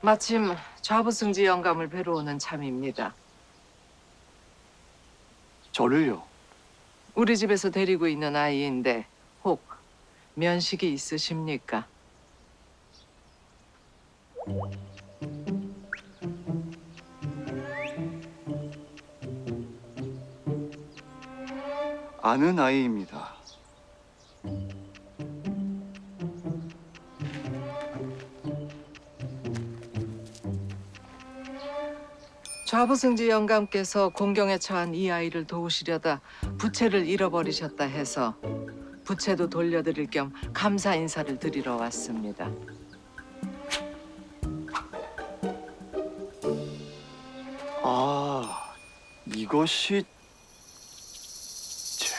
마침 좌부승지 영감을 뵈러 오는 참입니다. 저를요? 우리 집에서 데리고 있는 아이인데 혹 면식이 있으십니까? 아는 아이입니다. 좌부승지 영감께서 공경에 처한 이 아이를 도우시려다 부채를 잃어버리셨다 해서 부채도 돌려드릴 겸 감사 인사를 드리러 왔습니다. 아, 이것이 제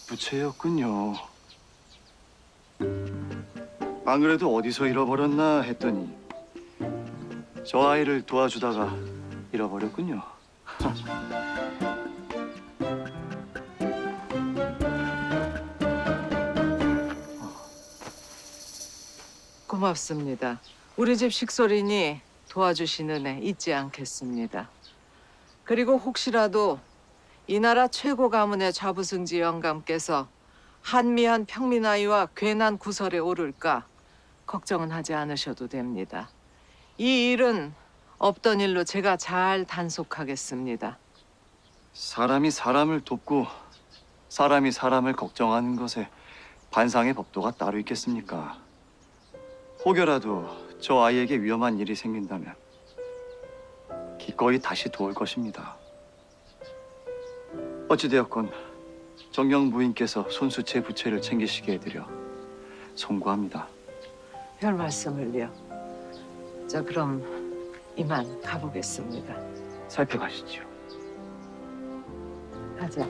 부채였군요. 안 그래도 어디서 잃어버렸나 했더니 저 아이를 도와주다가 잃어버렸군요. 고맙습니다. 우리 집 식솔이니 도와주시는 애 잊지 않겠습니다. 그리고 혹시라도 이 나라 최고 가문의 좌부승지 영감께서 한미한 평민아이와 괜한 구설에 오를까 걱정은 하지 않으셔도 됩니다. 이 일은 없던 일로 제가 잘 단속하겠습니다. 사람이 사람을 돕고 사람이 사람을 걱정하는 것에 반상의 법도가 따로 있겠습니까? 혹여라도 저 아이에게 위험한 일이 생긴다면 기꺼이 다시 도울 것입니다. 어찌되었건 정경 부인께서 손수 제 부채를 챙기시게 해드려 송구합니다. 별 말씀을요. 자, 그럼 이만 가보겠습니다. 살펴가시지요. 가자.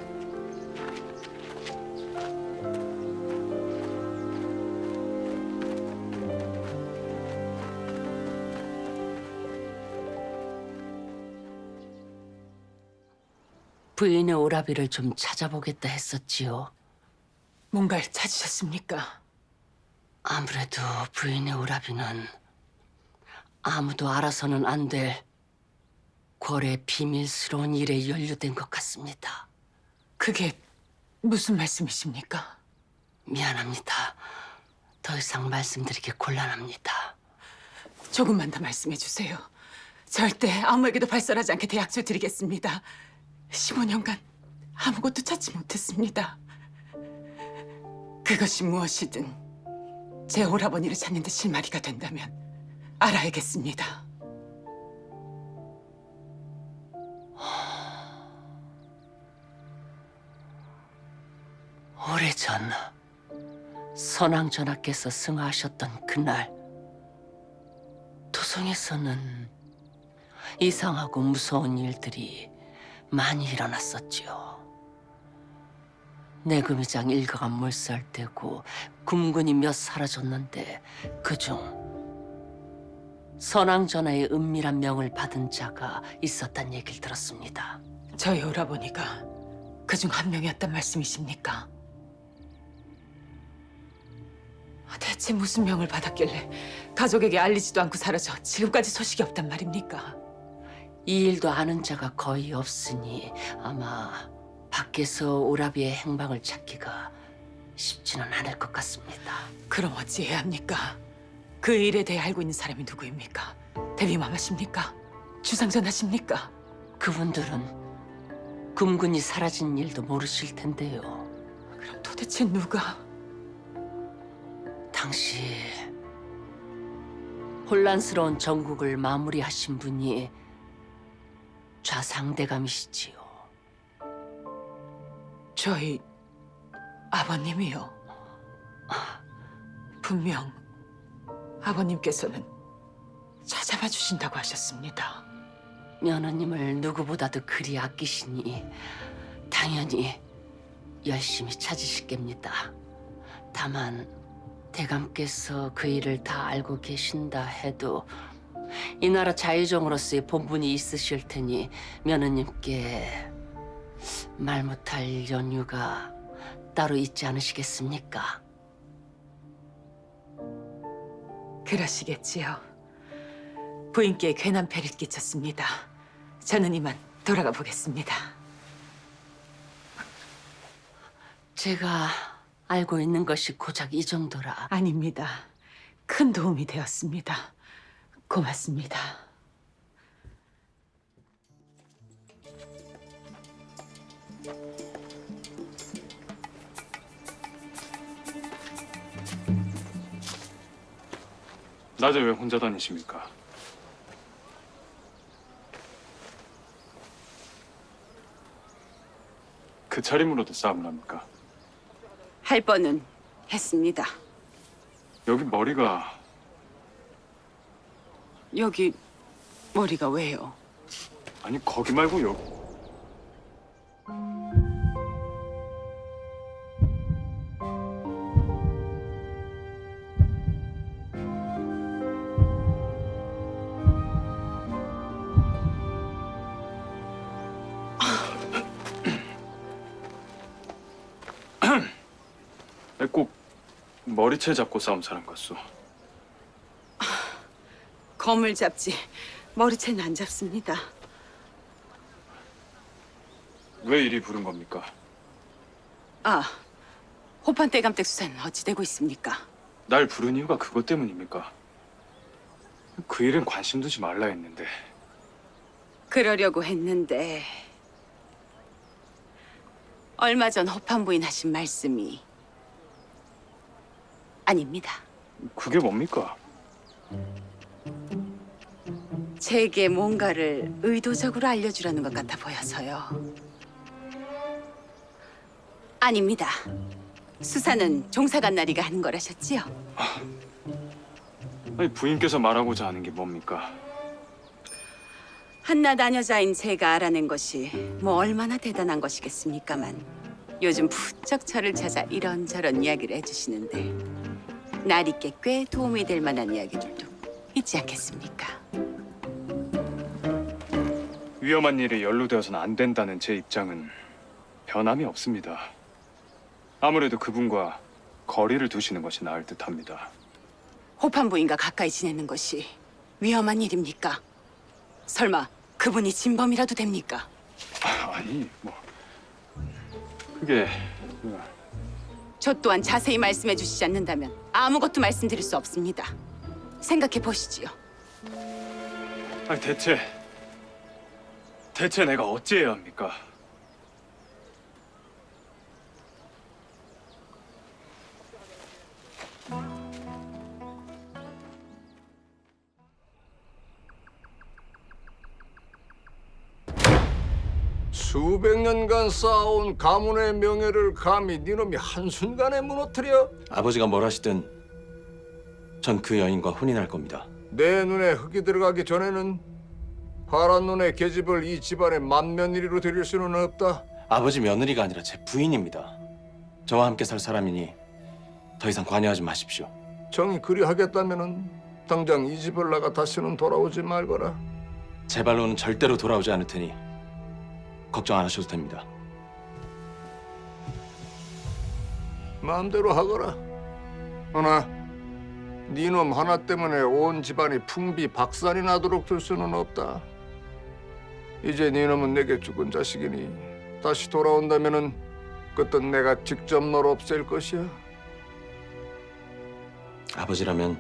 부인의 오라비를 좀 찾아보겠다 했었지요. 뭔가를 찾으셨습니까? 아무래도 부인의 오라비는 아무도 알아서는 안 될 궐의 비밀스러운 일에 연루된 것 같습니다. 그게 무슨 말씀이십니까? 미안합니다. 더 이상 말씀드리기 곤란합니다. 조금만 더 말씀해 주세요. 절대 아무에게도 발설하지 않게 대약조 드리겠습니다. 15년간 아무것도 찾지 못했습니다. 그것이 무엇이든 제 오라버니를 찾는 데 실마리가 된다면 알아야겠습니다. 오래전 선왕전하께서 승하하셨던 그날 도성에서는 이상하고 무서운 일들이 많이 일어났었지요. 내금위장 일가가 몰살되고 금군이 몇 사라졌는데 그중 선왕전하의 은밀한 명을 받은 자가 있었단 얘기를 들었습니다. 저희 오라버니가 그중 한 명이었단 말씀이십니까? 대체 무슨 명을 받았길래 가족에게 알리지도 않고 사라져 지금까지 소식이 없단 말입니까? 이 일도 아는 자가 거의 없으니 아마 밖에서 오라비의 행방을 찾기가 쉽지는 않을 것 같습니다. 그럼 어찌해야 합니까? 그 일에 대해 알고 있는 사람이 누구입니까? 대비마마십니까? 주상전하십니까? 그분들은 금군이 사라진 일도 모르실 텐데요. 그럼 도대체 누가? 당시 혼란스러운 전국을 마무리하신 분이 좌상대감이시지요. 저희 아버님이요. 분명 아버님께서는 찾아봐 주신다고 하셨습니다. 며느님을 누구보다도 그리 아끼시니 당연히 열심히 찾으실 겁니다. 다만 대감께서 그 일을 다 알고 계신다 해도 이 나라 자유종으로서의 본분이 있으실 테니 며느님께 말 못할 연유가 따로 있지 않으시겠습니까? 그러시겠지요. 부인께 괜한 폐를 끼쳤습니다. 저는 이만 돌아가 보겠습니다. 제가 알고 있는 것이 고작 이 정도라. 아닙니다. 큰 도움이 되었습니다. 고맙습니다. 낮에 왜 혼자 다니십니까? 그 차림으로도 싸움을 합니까? 할 뻔은 했습니다. 여기 머리가 여기 머리가 왜요? 아니 거기 말고 여기. 꼭 머리채 잡고 싸움 사람 같소. 검을 잡지 머리채는 안 잡습니다. 왜 이리 부른 겁니까? 아, 호판 떼감댁 수사는 어찌 되고 있습니까? 날 부른 이유가 그것 때문입니까? 그 일엔 관심 두지 말라 했는데. 그러려고 했는데 얼마 전 호판 부인 하신 말씀이 아닙니다. 그게 뭡니까? 제게 뭔가를 의도적으로 알려주려는 것 같아 보여서요. 아닙니다. 수사는 종사관 나리가 하는 거라셨지요? 아니 부인께서 말하고자 하는 게 뭡니까? 한낱 아녀자인 제가 알아낸 것이 뭐 얼마나 대단한 것이겠습니까만 요즘 부쩍 저를 찾아 이런저런 이야기를 해주시는데 나리께 꽤 도움이 될 만한 이야기들도 있지 않겠습니까? 위험한 일에 연루되어서는 안 된다는 제 입장은 변함이 없습니다. 아무래도 그분과 거리를 두시는 것이 나을 듯합니다. 호판 부인과 가까이 지내는 것이 위험한 일입니까? 설마 그분이 진범이라도 됩니까? 아니 뭐 그게 저 또한 자세히 말씀해 주시지 않는다면 아무것도 말씀드릴 수 없습니다. 생각해 보시지요. 아니 대체 내가 어찌해야 합니까? 수백 년간 쌓아온 가문의 명예를 감히 네놈이 한순간에 무너뜨려? 아버지가 뭘 하시든 전 그 여인과 혼인할 겁니다. 내 눈에 흙이 들어가기 전에는 파란 눈의 계집을 이 집안의 맏며느리로 들일 수는 없다. 아버지 며느리가 아니라 제 부인입니다. 저와 함께 살 사람이니 더 이상 관여하지 마십시오. 정이 그리 하겠다면은 당장 이 집을 나가 다시는 돌아오지 말거라. 제 발로는 절대로 돌아오지 않을 테니 걱정 안 하셔도 됩니다. 마음대로 하거라. 허나 네놈 하나 때문에 온 집안이 풍비박산이 나도록 둘 수는 없다. 이제 네놈은 내게 죽은 자식이니 다시 돌아온다면은 그때 내가 직접 널 없앨 것이야. 아버지라면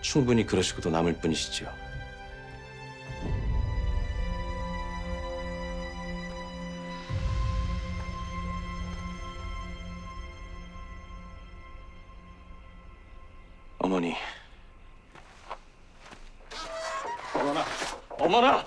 충분히 그러시고도 남을 뿐이시지요. 어머니. 어머나!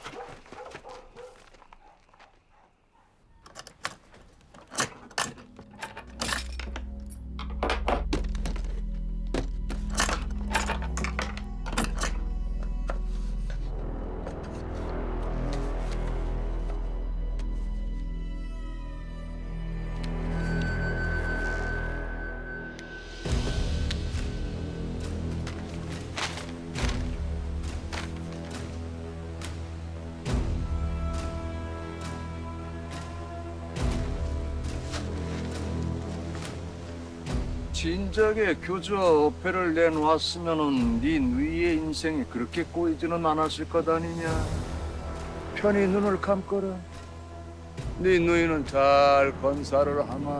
진작에 교주와 어패를 내놓았으면은 네 누이의 인생이 그렇게 꼬이지는 않았을 것 아니냐. 편히 눈을 감거라. 네 누이는 잘 건사를 하마.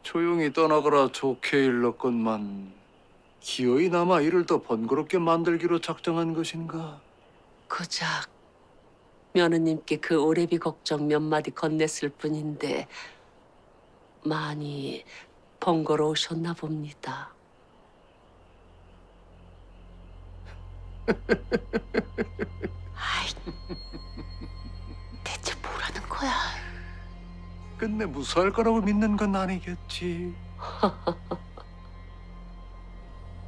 조용히 떠나거라 좋게 일렀건만 기어이 남아 이를 더 번거롭게 만들기로 작정한 것인가? 고작 며느님께 그 오래비 걱정 몇 마디 건넸을 뿐인데 많이 번거로우셨나 봅니다. 아이, 대체 뭐라는 거야? 끝내 무사할 거라고 믿는 건 아니겠지.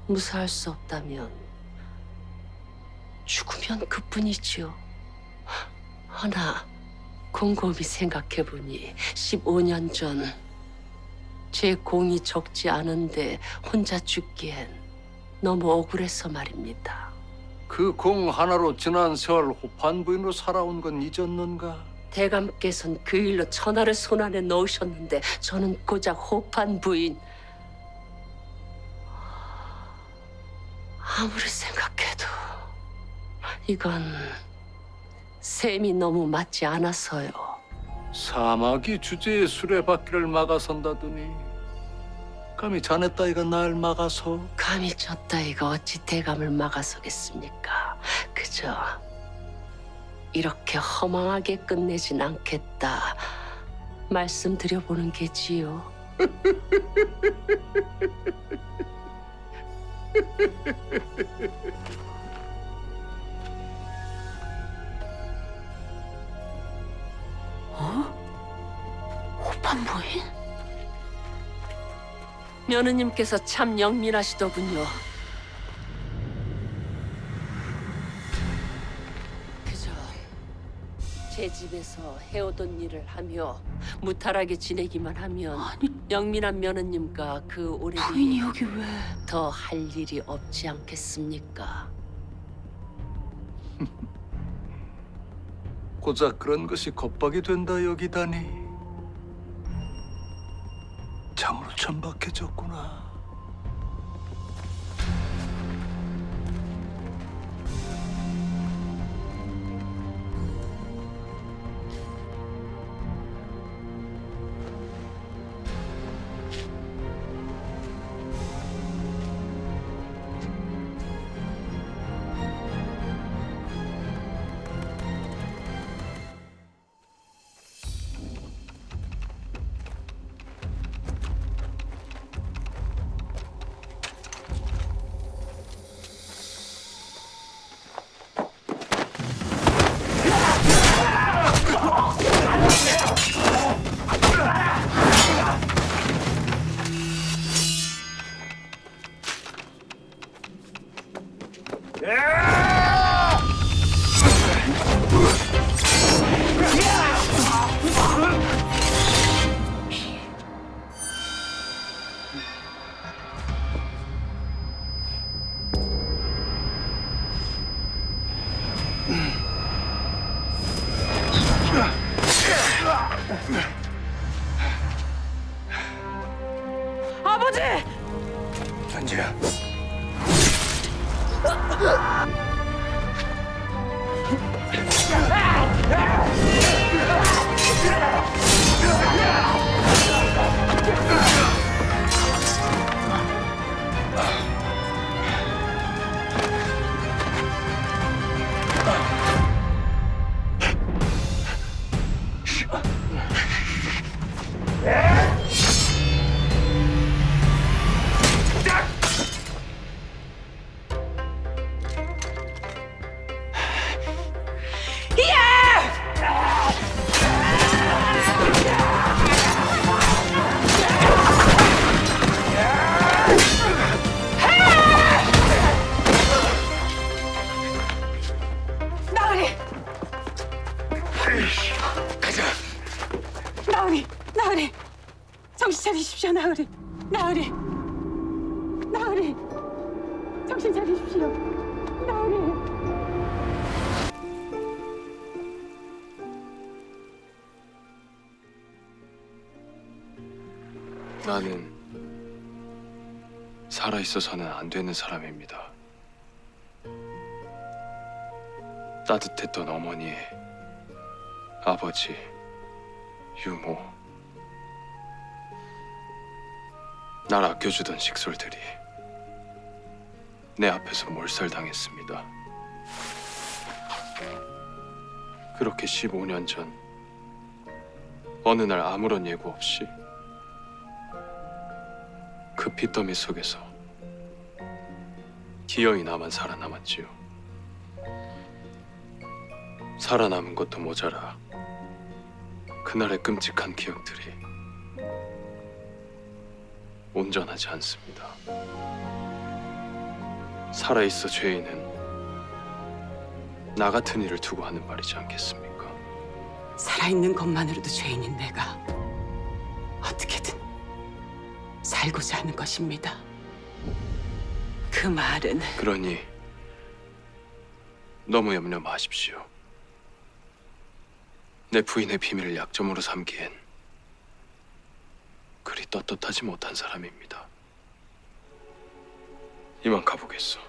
무사할 수 없다면 죽으면 그뿐이지요. 허나 곰곰이 생각해보니 15년 전 제 공이 적지 않은데 혼자 죽기엔 너무 억울해서 말입니다. 그 공 하나로 지난 세월 호판 부인으로 살아온 건 잊었는가? 대감께서는 그 일로 천하를 손안에 넣으셨는데 저는 고작 호판 부인. 아무리 생각해도 이건 셈이 너무 맞지 않아서요. 사막이 주제에 수레바퀴를 막아선다더니 감히 자네 따위가 날 막아서 감히 저 따위가 어찌 대감을 막아서겠습니까? 그저 이렇게 허망하게 끝내진 않겠다 말씀드려보는 게지요. 호판 부인? 며느님께서 참 영민하시더군요. 그저 제 집에서 해오던 일을 하며 무탈하게 지내기만 하면 영민한 며느님과 그 오래비 부인이 여기 왜? 더 할 일이 없지 않겠습니까? 고작 그런 것이 겁박이 된다 여기다니. 참으로 천박해졌구나. 아버지! 전지야. 나으리, 나으리, 정신 차리십시오. 나으리. 나는 살아있어서는 안 되는 사람입니다. 따뜻했던 어머니, 아버지, 유모, 날 아껴주던 식솔들이 내 앞에서 몰살당했습니다. 그렇게 15년 전 어느 날 아무런 예고 없이 그 핏더미 속에서 기어이 나만 살아남았지요. 살아남은 것도 모자라 그날의 끔찍한 기억들이 온전하지 않습니다. 살아있어 죄인은 나 같은 일을 두고 하는 말이지 않겠습니까? 살아있는 것만으로도 죄인인 내가 어떻게든 살고자 하는 것입니다. 그 말은 그러니 너무 염려 마십시오. 내 부인의 비밀을 약점으로 삼기엔 그리 떳떳하지 못한 사람입니다. 이만 가보겠소.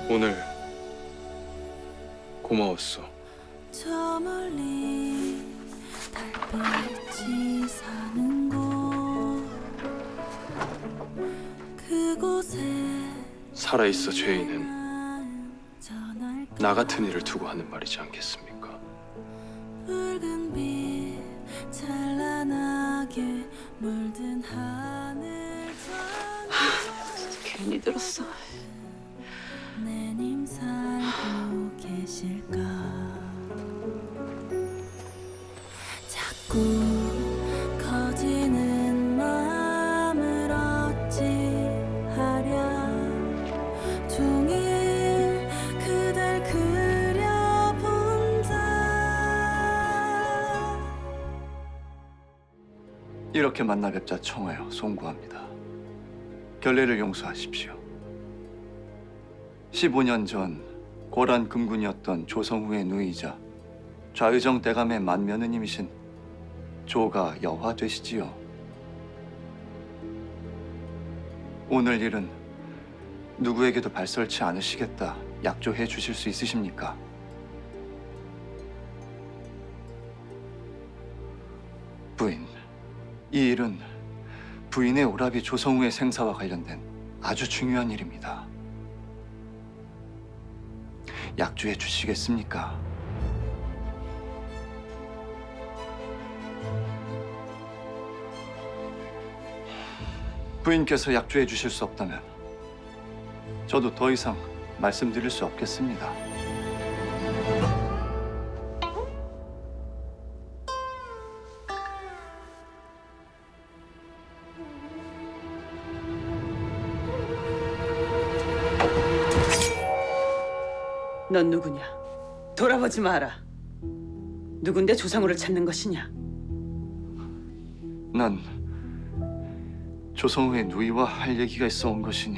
오늘 고마웠소. 저 멀리 달빛이 사는 곳 그곳에 살아있어 죄인은 전할까 나 같은 일을 두고 하는 말이지 않겠습니까? 붉은 빛 찬란하게 물든 하늘 괜히 들었어. 내님 살고 계실까 자꾸 커지는 마음을 어찌하랴 종일 그댈 그려본다 이렇게 만나 뵙자 청하여 송구합니다. 결례를 용서하십시오. 15년 전 고란 금군이었던 조성후의 누이자 좌의정 대감의 만며느님이신 조가 여화 되시지요. 오늘 일은 누구에게도 발설치 않으시겠다 약조해 주실 수 있으십니까? 부인, 이 일은 부인의 오라비 조성후의 생사와 관련된 아주 중요한 일입니다. 약조해 주시겠습니까? 부인께서 약조해 주실 수 없다면 저도 더 이상 말씀드릴 수 없겠습니다. 넌 누구냐? 돌아보지 마라. 누군데 조상우를 찾는 것이냐? 난 조성우의 누이와 할 얘기가 있어 온 것이니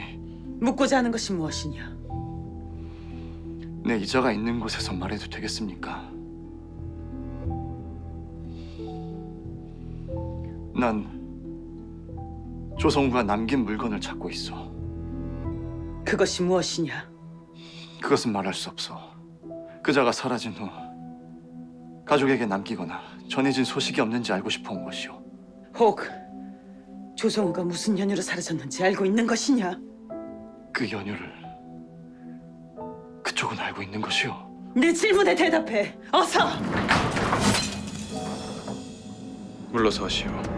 묻고자 하는 것이 무엇이냐? 내 이자가 있는 곳에서 말해도 되겠습니까? 난 조성우가 남긴 물건을 찾고 있어. 그것이 무엇이냐? 그것은 말할 수 없어. 그자가 사라진 후 가족에게 남기거나 전해진 소식이 없는지 알고 싶어 온 것이오. 혹 조성우가 무슨 연유로 사라졌는지 알고 있는 것이냐? 그 연유를 그쪽은 알고 있는 것이오. 내 질문에 대답해. 어서! 물러서시오.